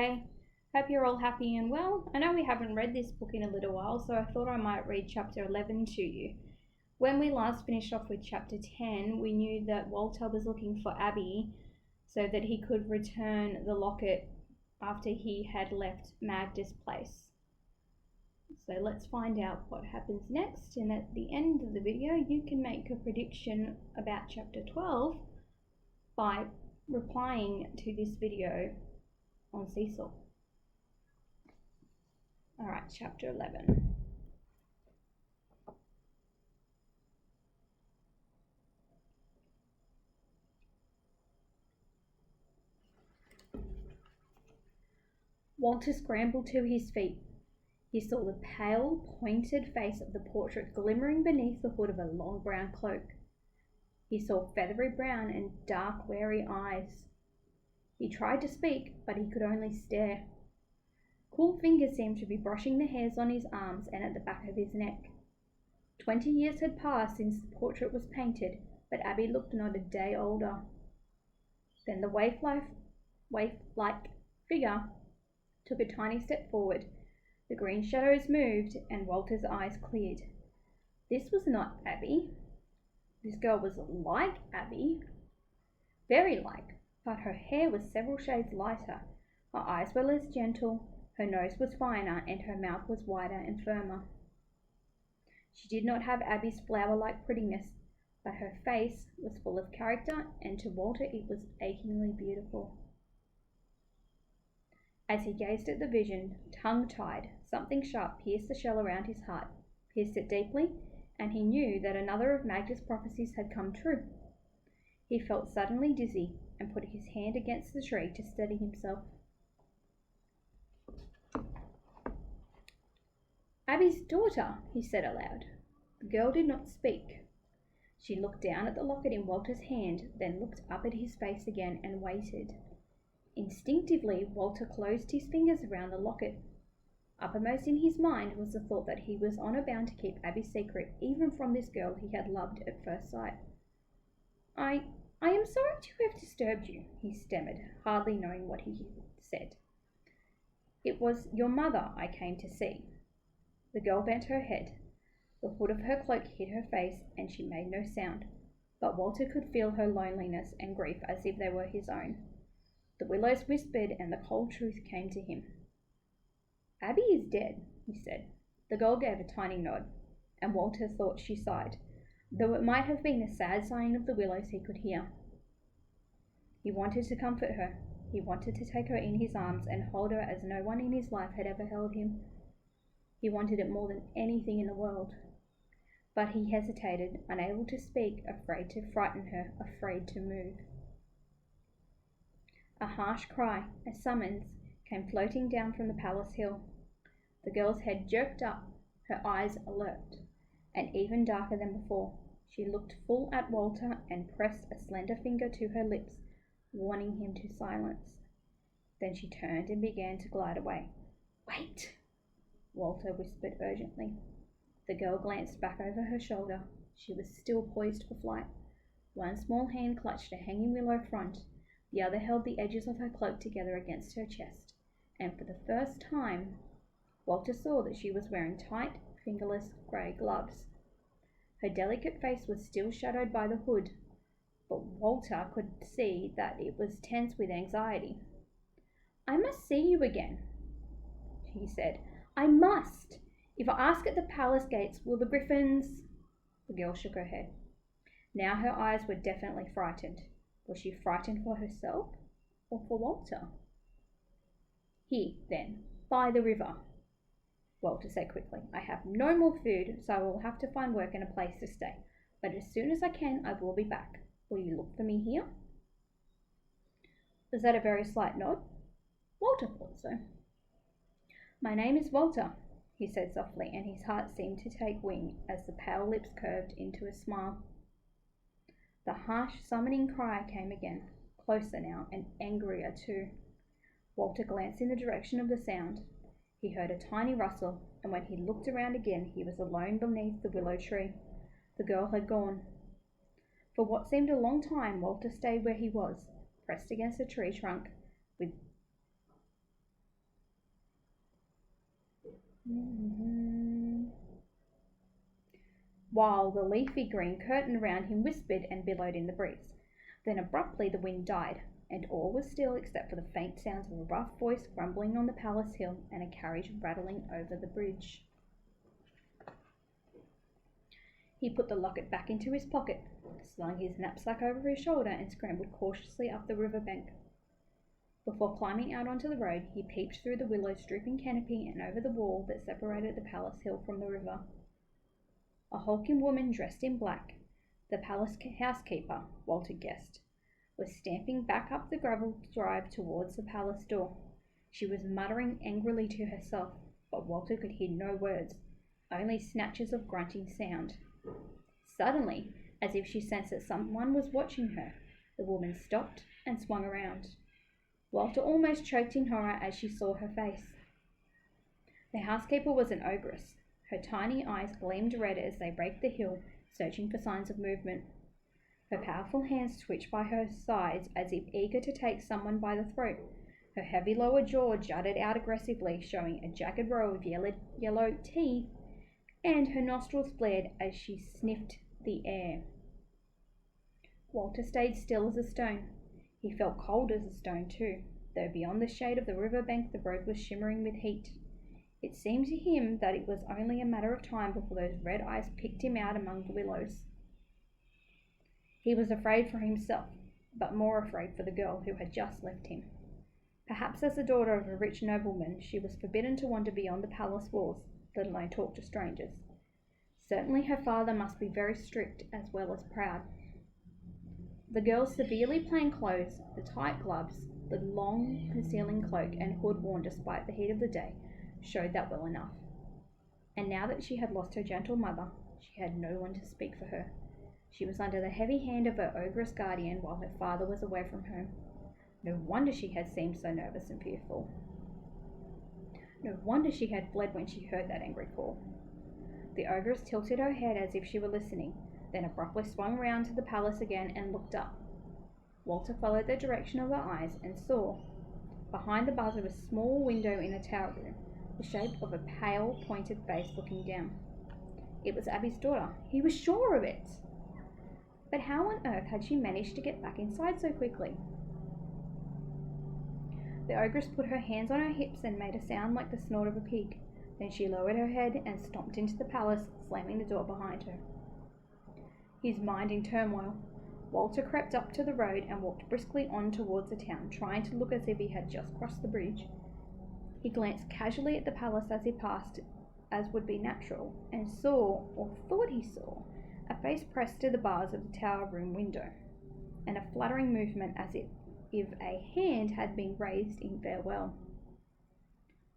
Hi, hope you're all happy and well. I know we haven't read this book in a little while, so I thought I might read chapter 11 to you. When we last finished off with chapter 10, we knew that Walter was looking for Abby so that he could return the locket after he had left Magda's place. So let's find out what happens next, and at the end of the video you can make a prediction about chapter 12 by replying to this video on Cecil. Alright, chapter 11. Walter scrambled to his feet. He saw the pale, pointed face of the portrait glimmering beneath the hood of a long brown cloak. He saw feathery brown and dark, wary eyes. He tried to speak, but he could only stare. Cool fingers seemed to be brushing the hairs on his arms and at the back of his neck. 20 years had passed since the portrait was painted, but Abby looked not a day older. Then the waif-like figure took a tiny step forward. The green shadows moved, and Walter's eyes cleared. This was not Abby. This girl was like Abby, very like, but her hair was several shades lighter. Her eyes were less gentle, her nose was finer, and her mouth was wider and firmer. She did not have Abby's flower-like prettiness, but her face was full of character, and to Walter it was achingly beautiful. As he gazed at the vision, tongue-tied, something sharp pierced the shell around his heart, pierced it deeply, and he knew that another of Magda's prophecies had come true. He felt suddenly dizzy and put his hand against the tree to steady himself. Abbies Daughter, he said aloud. The girl did not speak. She looked down at the locket in Walter's hand, then looked up at his face again and waited. Instinctively, Walter closed his fingers around the locket. Uppermost in his mind was the thought that he was honour bound to keep Abby's secret, even from this girl he had loved at first sight. I am sorry to have disturbed you, he stammered, hardly knowing what he said. It was your mother I came to see. The girl bent her head. The hood of her cloak hid her face, and she made no sound, but Walter could feel her loneliness and grief as if they were his own. The willows whispered, and the cold truth came to him. Abby is dead, he said. The girl gave a tiny nod, and Walter thought she sighed, though it might have been a sad sighing of the willows he could hear. He wanted to comfort her. He wanted to take her in his arms and hold her as no one in his life had ever held him. He wanted it more than anything in the world. But he hesitated, unable to speak, afraid to frighten her, afraid to move. A harsh cry, a summons, came floating down from the palace hill. The girl's head jerked up, her eyes alert, and even darker than before. She looked full at Walter and pressed a slender finger to her lips, warning him to silence. Then she turned and began to glide away. Wait, Walter whispered urgently. The girl glanced back over her shoulder. She was still poised for flight. One small hand clutched a hanging willow front. The other held the edges of her cloak together against her chest, and for the first time, Walter saw that she was wearing tight, fingerless grey gloves. Her delicate face was still shadowed by the hood, but Walter could see that it was tense with anxiety. I must see you again, he said. I must. If I ask at the palace gates, will the griffins... The girl shook her head. Now her eyes were definitely frightened. Was she frightened for herself or for Walter? Here, then, by the river, Walter said quickly. I have no more food, so I will have to find work and a place to stay. But as soon as I can, I will be back. Will you look for me here? Was that a very slight nod? Walter thought so. My name is Walter, he said softly, and his heart seemed to take wing as the pale lips curved into a smile. The harsh, summoning cry came again, closer now, and angrier too. Walter glanced in the direction of the sound. He heard a tiny rustle, and when he looked around again, he was alone beneath the willow tree. The girl had gone. For what seemed a long time, Walter stayed where he was, pressed against a tree trunk, with while the leafy green curtain around him whispered and billowed in the breeze. Then abruptly the wind died, and all was still except for the faint sounds of a rough voice grumbling on the palace hill and a carriage rattling over the bridge. He put the locket back into his pocket, slung his knapsack over his shoulder, and scrambled cautiously up the river bank. Before climbing out onto the road, he peeped through the willow's drooping canopy and over the wall that separated the palace hill from the river. A hulking woman dressed in black, the palace housekeeper, Walter guessed, was stamping back up the gravel drive towards the palace door. She was muttering angrily to herself, but Walter could hear no words, only snatches of grunting sound. Suddenly, as if she sensed that someone was watching her, the woman stopped and swung around. Walter almost choked in horror as she saw her face. The housekeeper was an ogress. Her tiny eyes gleamed red as they raked the hill, searching for signs of movement. Her powerful hands twitched by her sides as if eager to take someone by the throat. Her heavy lower jaw jutted out aggressively, showing a jagged row of yellow teeth, and her nostrils flared as she sniffed the air. Walter stayed still as a stone. He felt cold as a stone too, though beyond the shade of the river bank the road was shimmering with heat. It seemed to him that it was only a matter of time before those red eyes picked him out among the willows. He was afraid for himself, but more afraid for the girl who had just left him. Perhaps as the daughter of a rich nobleman, she was forbidden to wander beyond the palace walls, let alone talk to strangers. Certainly her father must be very strict as well as proud. The girl's severely plain clothes, the tight gloves, the long concealing cloak and hood worn despite the heat of the day, showed that well enough. And now that she had lost her gentle mother, she had no one to speak for her. She was under the heavy hand of her ogress guardian while her father was away from home. No wonder she had seemed so nervous and fearful. No wonder she had fled when she heard that angry call. The ogress tilted her head as if she were listening, then abruptly swung round to the palace again and looked up. Walter followed the direction of her eyes and saw, behind the bars of a small window in a tower room, the shape of a pale, pointed face looking down. It was Abby's daughter. He was sure of it. But how on earth had she managed to get back inside so quickly? The ogress put her hands on her hips and made a sound like the snort of a pig. Then she lowered her head and stomped into the palace, slamming the door behind her. His mind in turmoil, Walter crept up to the road and walked briskly on towards the town, trying to look as if he had just crossed the bridge. He glanced casually at the palace as he passed, as would be natural, and saw, or thought he saw, a face pressed to the bars of the tower room window, and a fluttering movement as if a hand had been raised in farewell.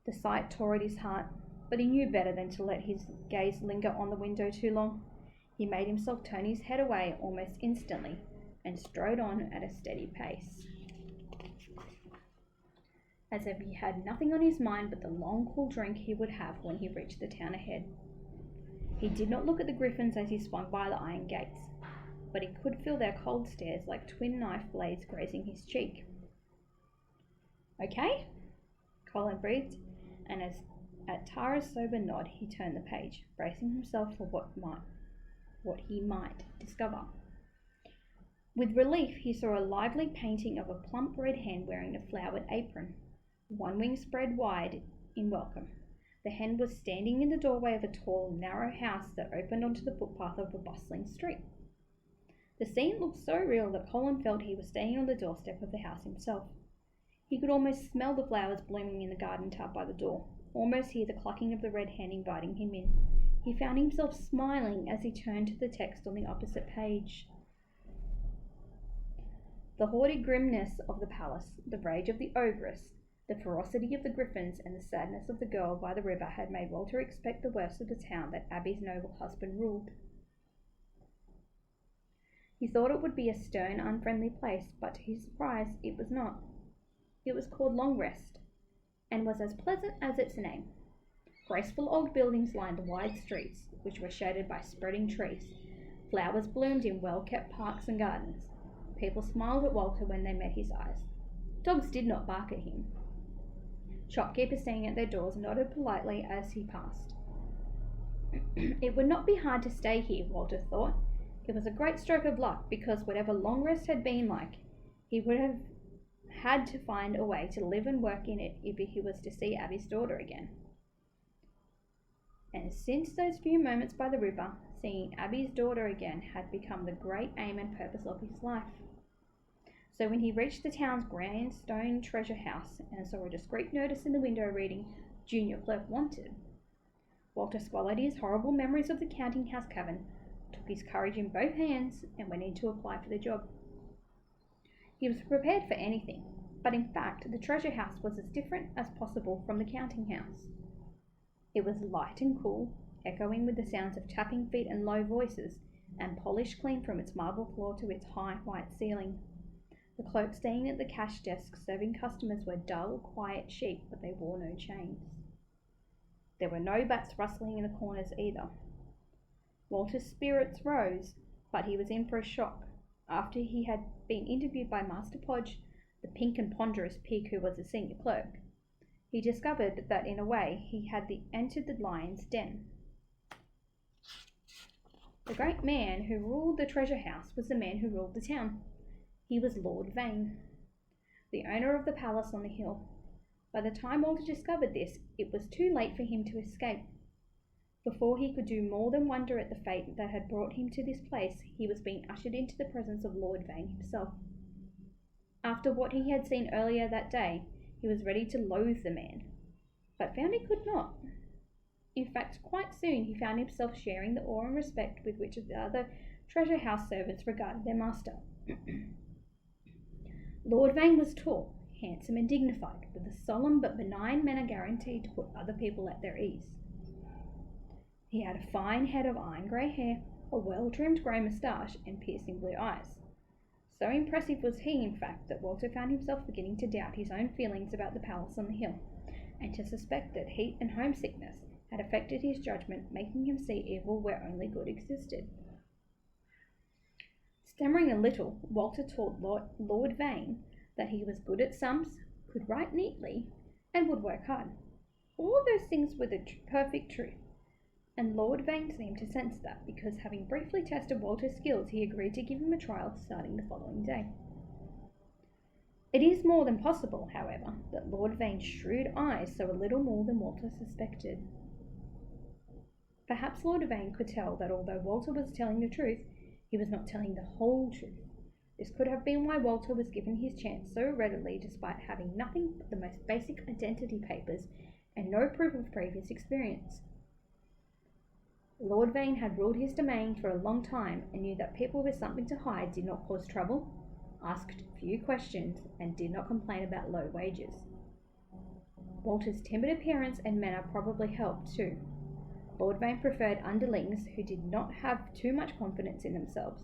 The sight tore at his heart, but he knew better than to let his gaze linger on the window too long. He made himself turn his head away almost instantly, and strode on at a steady pace, as if he had nothing on his mind but the long cool drink he would have when he reached the town ahead. He did not look at the griffins as he swung by the iron gates, but he could feel their cold stares like twin knife blades grazing his cheek. "Okay?" Colin breathed, and at Tara's sober nod he turned the page, bracing himself for what he might discover. With relief he saw a lively painting of a plump red hen wearing a flowered apron, one wing spread wide in welcome. The hen was standing in the doorway of a tall, narrow house that opened onto the footpath of a bustling street. The scene looked so real that Colin felt he was standing on the doorstep of the house himself. He could almost smell the flowers blooming in the garden tub by the door, almost hear the clucking of the red hen inviting him in. He found himself smiling as he turned to the text on the opposite page. The haughty grimness of the palace, the rage of the ogress, the ferocity of the griffins, and the sadness of the girl by the river had made Walter expect the worst of the town that Abby's noble husband ruled. He thought it would be a stern, unfriendly place, but to his surprise it was not. It was called Long Rest, and was as pleasant as its name. Graceful old buildings lined the wide streets, which were shaded by spreading trees. Flowers bloomed in well-kept parks and gardens. People smiled at Walter when they met his eyes. Dogs did not bark at him. Shopkeepers standing at their doors nodded politely as he passed. It would not be hard to stay here, Walter thought. It was a great stroke of luck, because whatever long rest had been like, he would have had to find a way to live and work in it if he was to see Abby's daughter again. And since those few moments by the river, seeing Abby's daughter again had become the great aim and purpose of his life. So when he reached the town's grand stone treasure house and saw a discreet notice in the window reading, "Junior Clerk Wanted," Walter swallowed his horrible memories of the counting house cavern, took his courage in both hands, and went in to apply for the job. He was prepared for anything, but in fact the treasure house was as different as possible from the counting house. It was light and cool, echoing with the sounds of tapping feet and low voices, and polished clean from its marble floor to its high white ceiling. The clerks standing at the cash desk serving customers were dull, quiet sheep, but they wore no chains. There were no bats rustling in the corners either. Walter's spirits rose, but he was in for a shock. After he had been interviewed by Master Podge, the pink and ponderous pig who was the senior clerk, he discovered that in a way he had entered the lion's den. The great man who ruled the treasure house was the man who ruled the town. He was Lord Vane, the owner of the palace on the hill. By the time Walter discovered this, it was too late for him to escape. Before he could do more than wonder at the fate that had brought him to this place, he was being ushered into the presence of Lord Vane himself. After what he had seen earlier that day, he was ready to loathe the man, but found he could not. In fact, quite soon he found himself sharing the awe and respect with which the other treasure house servants regarded their master. Lord Vane was tall, handsome and dignified, with a solemn but benign manner guaranteed to put other people at their ease. He had a fine head of iron grey hair, a well-trimmed grey moustache, and piercing blue eyes. So impressive was he, in fact, that Walter found himself beginning to doubt his own feelings about the palace on the hill, and to suspect that heat and homesickness had affected his judgment, making him see evil where only good existed. Stammering a little, Walter told Lord Vane that he was good at sums, could write neatly, and would work hard. All of those things were the perfect truth, and Lord Vane seemed to sense that, because having briefly tested Walter's skills, he agreed to give him a trial starting the following day. It is more than possible, however, that Lord Vane's shrewd eyes saw a little more than Walter suspected. Perhaps Lord Vane could tell that although Walter was telling the truth, he was not telling the whole truth. This could have been why Walter was given his chance so readily, despite having nothing but the most basic identity papers and no proof of previous experience. Lord Vane had ruled his domain for a long time and knew that people with something to hide did not cause trouble, asked few questions, and did not complain about low wages. Walter's timid appearance and manner probably helped too. Lord Vane preferred underlings who did not have too much confidence in themselves.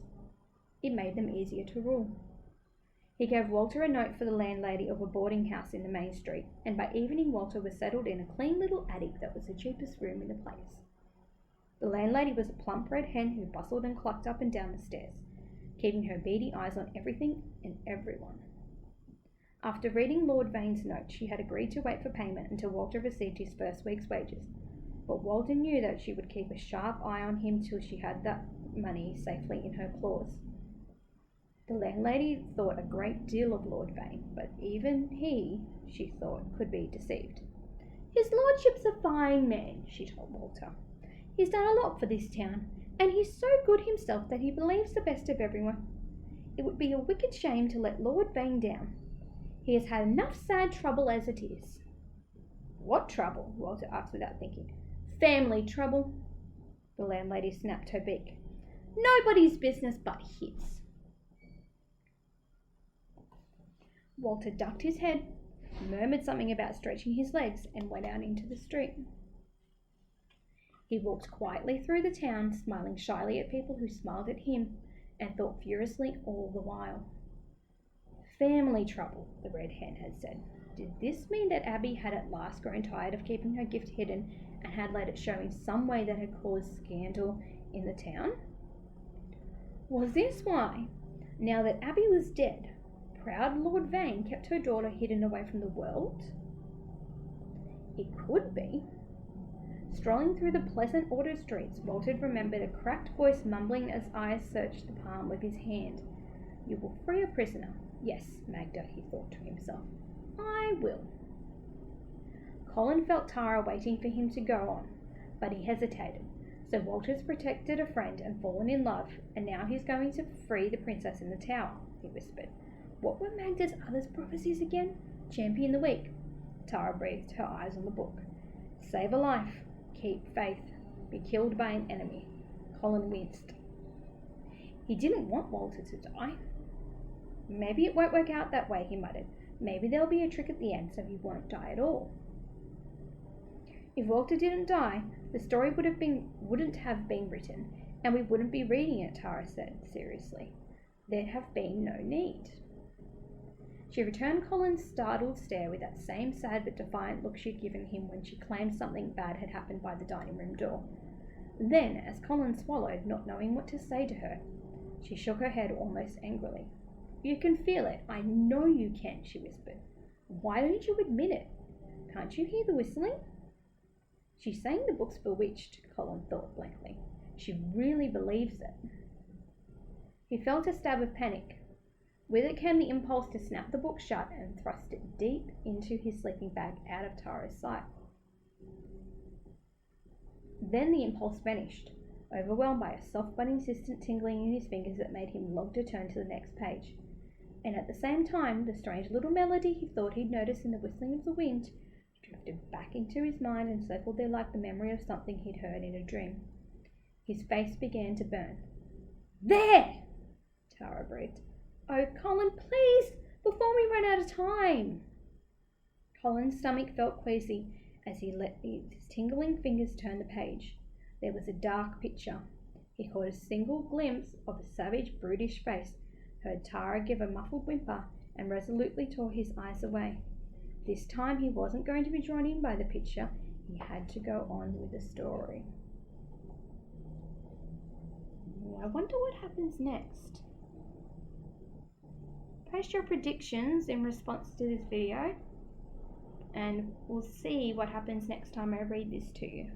It made them easier to rule. He gave Walter a note for the landlady of a boarding house in the main street, and by evening Walter was settled in a clean little attic that was the cheapest room in the place. The landlady was a plump red hen who bustled and clucked up and down the stairs, keeping her beady eyes on everything and everyone. After reading Lord Vane's note, she had agreed to wait for payment until Walter received his first week's wages, but Walter knew that she would keep a sharp eye on him till she had that money safely in her claws. The landlady thought a great deal of Lord Vane, but even he, she thought, could be deceived. "His lordship's a fine man," she told Walter. "He's done a lot for this town, and he's so good himself that he believes the best of everyone. It would be a wicked shame to let Lord Vane down. He has had enough sad trouble as it is." "What trouble?" Walter asked without thinking. "Family trouble." The landlady snapped her beak. "Nobody's business but his." Walter ducked his head, murmured something about stretching his legs, and went out into the street. He walked quietly through the town, smiling shyly at people who smiled at him, and thought furiously all the while. Family trouble, the red hen had said. Did this mean that Abby had at last grown tired of keeping her gift hidden and had let it show in some way that had caused scandal in the town? Was this why, now that Abby was dead, proud Lord Vane kept her daughter hidden away from the world? It could be. Strolling through the pleasant autumn streets, Walter remembered a cracked voice mumbling as eyes searched the palm of his hand. You will free a prisoner. Yes, Magda, he thought to himself. I will. Colin felt Tara waiting for him to go on, but he hesitated. So Walter's protected a friend and fallen in love, and now he's going to free the princess in the tower, he whispered. What were Magda's other prophecies again? Champion the weak. Tara breathed, her eyes on the book. Save a life. Keep faith. Be killed by an enemy. Colin winced. He didn't want Walter to die. Maybe it won't work out that way, he muttered. Maybe there'll be a trick at the end so he won't die at all. If Walter didn't die, the story wouldn't have been written, and we wouldn't be reading it, Tara said seriously. There'd have been no need. She returned Colin's startled stare with that same sad but defiant look she'd given him when she claimed something bad had happened by the dining room door. Then, as Colin swallowed, not knowing what to say to her, she shook her head almost angrily. You can feel it. I know you can, she whispered. Why don't you admit it? Can't you hear the whistling? She's saying the book's bewitched, Colin thought blankly. She really believes it. He felt a stab of panic. With it came the impulse to snap the book shut and thrust it deep into his sleeping bag out of Tara's sight. Then the impulse vanished, overwhelmed by a soft but insistent tingling in his fingers that made him long to turn to the next page. And at the same time, the strange little melody he thought he'd noticed in the whistling of the wind drifted back into his mind and circled there like the memory of something he'd heard in a dream. His face began to burn. There! Tara breathed. Oh, Colin, please, before we run out of time. Colin's stomach felt queasy as he let his tingling fingers turn the page. There was a dark picture. He caught a single glimpse of a savage, brutish face, heard Tara give a muffled whimper, and resolutely tore his eyes away. This time he wasn't going to be drawn in by the picture. He had to go on with the story. I wonder what happens next. Post your predictions in response to this video, and we'll see what happens next time I read this to you.